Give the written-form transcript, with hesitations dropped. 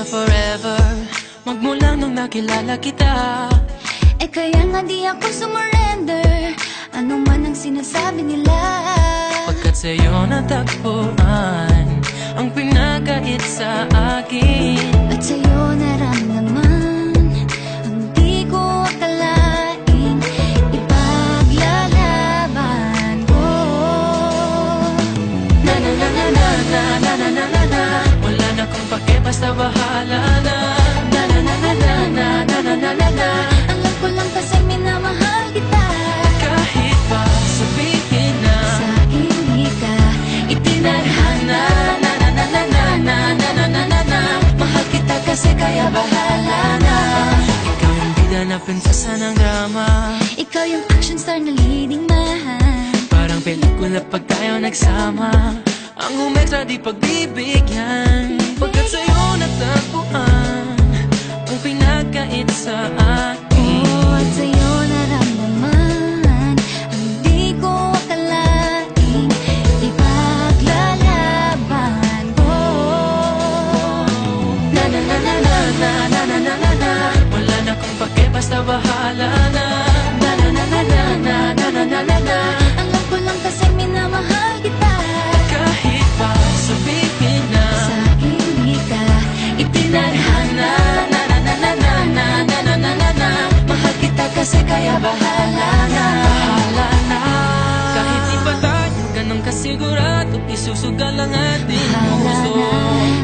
na forever, magmula nung nakilala kita. Eh kaya nga di ako sumurrender, ano man ang sinasabi nila. Pagkat sa'yo natagpuan ang pinakait sa akin, at sa'yo naramdaman ang di ko akalaing ipaglalaban ko. na na na na na na na na na na na. Wala na kung pake, basta bahala na. Na na na na na na na na na na na. Alam ko lang kasi minamahal kita, Kahit pa sabihin na sa akin di ka itinadhana. na na na na na na na na na na na. Mahal kita kasi kaya bahala na. Ikaw yung bida na prinsesa ng drama, Ikaw yung action star na leading man. parang pelikula pag tayo nagsama. Ang umetra di pagbibigyan, pagkat sa'yo natagpuan ang pinakait sa akin. Oh, at sa'yo naramdaman ang di ko akalaing ipaglalaban ko. Na na na na na na na na na na na. Wala na kung pake, basta bahala na. Na na na na na na na na na na na. Alam ko lang kasi minamahal kita, Kahit pa sabihin na sa akin di ka itinadhana. na na na na na na na na na na na. Mahal kita kasi kaya bahala na. Bahala na. Kahit di pa tayo ganun kasigurado, isusugal ang ating Bahala puso. na.